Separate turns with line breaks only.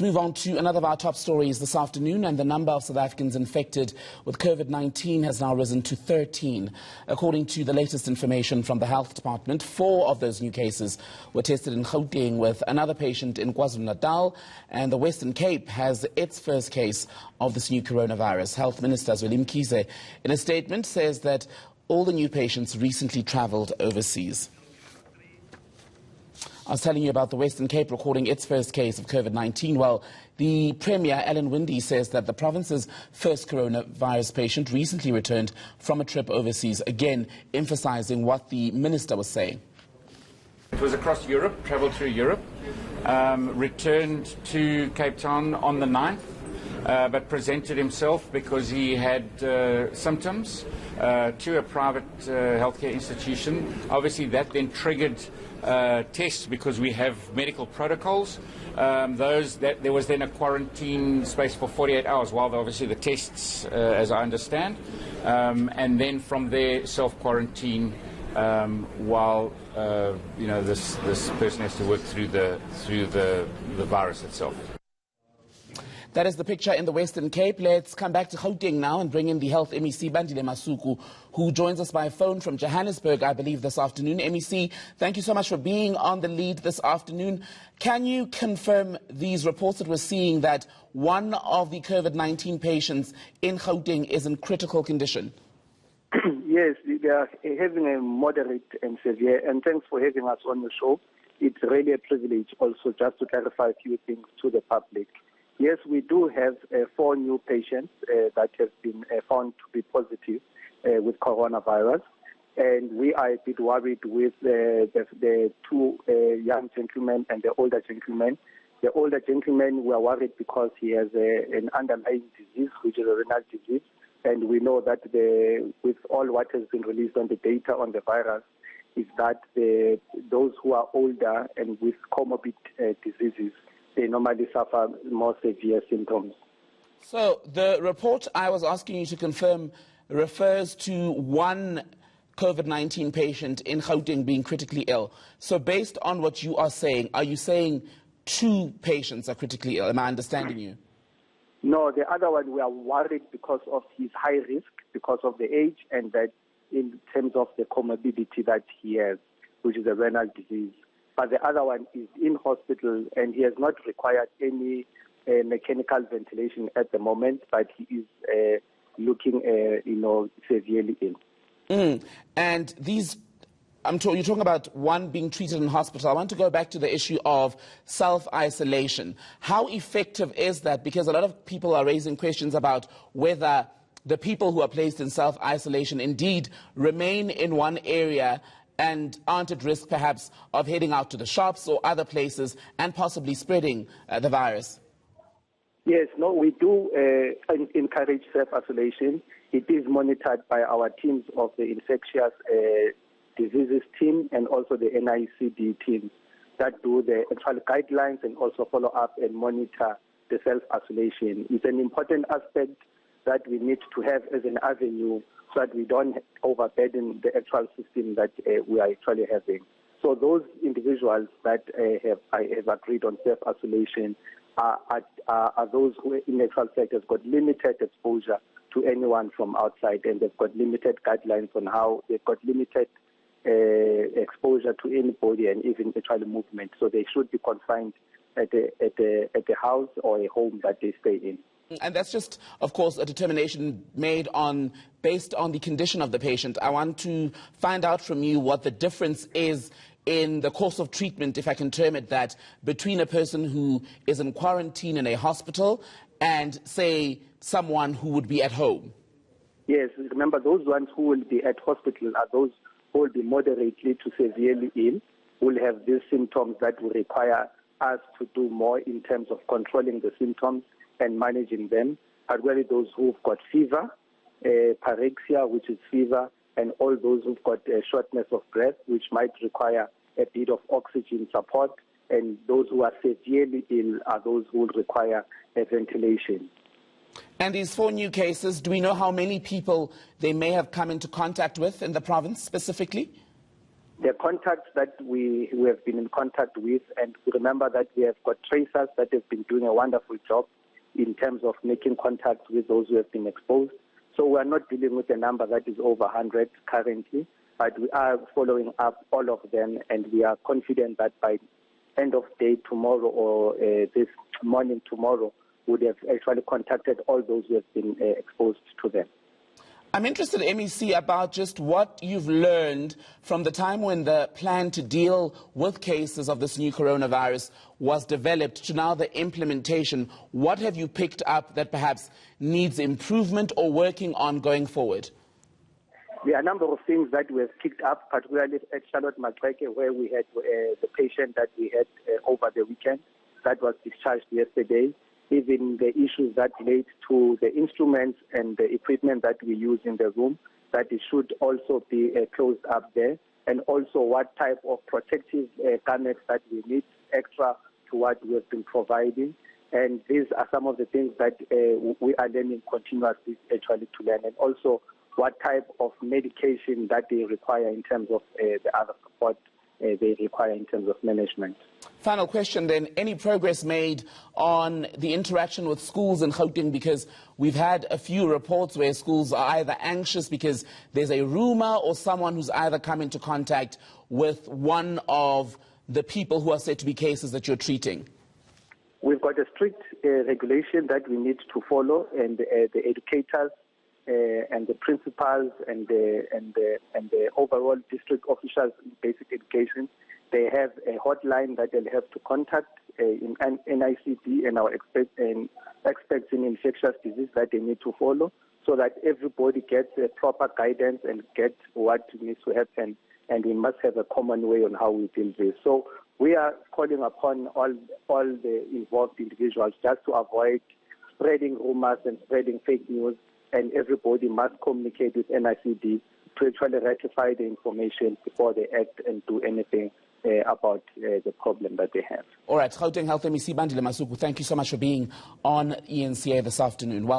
Let's move on to another of our top stories this afternoon, and the number of South Africans infected with COVID-19 has now risen to 13. According to the latest information from the Health Department, 4 of those new cases were tested in Gauteng, with another patient in KwaZulu-Natal, and the Western Cape has its first case of this new coronavirus. Health Minister eNCA, in a statement, says that all the new patients recently travelled overseas. I was telling you about the Western Cape recording its first case of COVID-19. Well, the Premier, Ellen Windy, says that the province's first coronavirus patient recently returned from a trip overseas, again emphasising what the minister was saying.
It was across Europe, travelled through Europe, returned to Cape Town on the 9th, but presented himself because he had symptoms to a private healthcare institution. Obviously, that then triggered tests because we have medical protocols. There was then a quarantine space for 48 hours while obviously the tests, as I understand, and then from there self-quarantine while this person has to work through the virus itself.
That is the picture in the Western Cape. Let's come back to Gauteng now and bring in the Health MEC, Bandile Masuku, who joins us by phone from Johannesburg, I believe, this afternoon. MEC, thank you so much for being on the lead this afternoon. Can you confirm these reports that we're seeing that one of the COVID-19 patients in Gauteng is in critical condition?
Yes, they are having a moderate and severe, and thanks for having us on the show. It's really a privilege also just to clarify a few things to the public. Yes, we do have 4 new patients that have been found to be positive with coronavirus, and we are a bit worried with the 2 young gentlemen and the older gentleman. The older gentleman, we are worried because he has an underlying disease, which is a renal disease, and we know that with all what has been released on the data on the virus, is that those who are older and with comorbid diseases, they normally suffer more severe symptoms.
So the report I was asking you to confirm refers to one COVID-19 patient in Gauteng being critically ill. So based on what you are saying, are you saying 2 patients are critically ill? Am I understanding you?
No, the other one, we are worried because of his high risk, because of the age, and that in terms of the comorbidity that he has, which is a renal disease. But the other one is in hospital, and he has not required any mechanical ventilation at the moment, but he is looking, severely ill.
And these, you're talking about one being treated in hospital. I want to go back to the issue of self-isolation. How effective is that? Because a lot of people are raising questions about whether the people who are placed in self-isolation indeed remain in one area and aren't at risk, perhaps, of heading out to the shops or other places and possibly spreading the virus.
Yes, no, we do encourage self-isolation. It is monitored by our teams of the infectious diseases team and also the NICD team that do the actual guidelines and also follow up and monitor the self-isolation. It's an important aspect that we need to have as an avenue so that we don't overburden the actual system that we are actually having. So those individuals that have agreed on self-isolation are those who in actual fact have got limited exposure to anyone from outside, and they've got limited guidelines on how they've got limited exposure to anybody and even actual movement. So they should be confined at a house or a home that they stay in.
And that's just, of course, a determination made based on the condition of the patient. I want to find out from you what the difference is in the course of treatment, if I can term it that, between a person who is in quarantine in a hospital and, say, someone who would be at home.
Yes, remember, those ones who will be at hospital are those who will be moderately to severely ill, will have these symptoms that will require us to do more in terms of controlling the symptoms and managing them, are really those who've got fever, pyrexia, which is fever, and all those who've got shortness of breath, which might require a bit of oxygen support, and those who are severely ill are those who will require a ventilation.
And these 4 new cases, do we know how many people they may have come into contact with in the province specifically?
The contacts that we have been in contact with, and remember that we have got tracers that have been doing a wonderful job in terms of making contact with those who have been exposed. So we are not dealing with a number that is over 100 currently, but we are following up all of them, and we are confident that by end of day tomorrow or this morning tomorrow, we would have actually contacted all those who have been exposed to them.
I'm interested, MEC, about just what you've learned from the time when the plan to deal with cases of this new coronavirus was developed to now the implementation. What have you picked up that perhaps needs improvement or working on going forward?
There are a number of things that we have picked up, particularly at Charlotte Maxeke, where we had the patient that we had over the weekend that was discharged yesterday. Even the issues that relate to the instruments and the equipment that we use in the room, that it should also be closed up there, and also what type of protective garments that we need extra to what we have been providing. And these are some of the things that we are learning continuously actually to learn, and also what type of medication that they require in terms of the other support they require in terms of management.
Final question then, any progress made on the interaction with schools in Gauteng? Because we've had a few reports where schools are either anxious because there's a rumor or someone who's either come into contact with one of the people who are said to be cases that you're treating.
We've got a strict regulation that we need to follow, and the educators and the principals and the overall district officials in basic education, they have a hotline that they'll have to contact in NICD and our experts in infectious disease that they need to follow, so that everybody gets a proper guidance and gets what needs to happen, and we must have a common way on how we deal with this. So we are calling upon all the involved individuals just to avoid spreading rumors and spreading fake news, and everybody must communicate with NICD to actually rectify the information before they act and do anything about the problem that they have.
All right, Gauteng Health MEC Bandile Masuku, thank you so much for being on eNCA this afternoon. Well.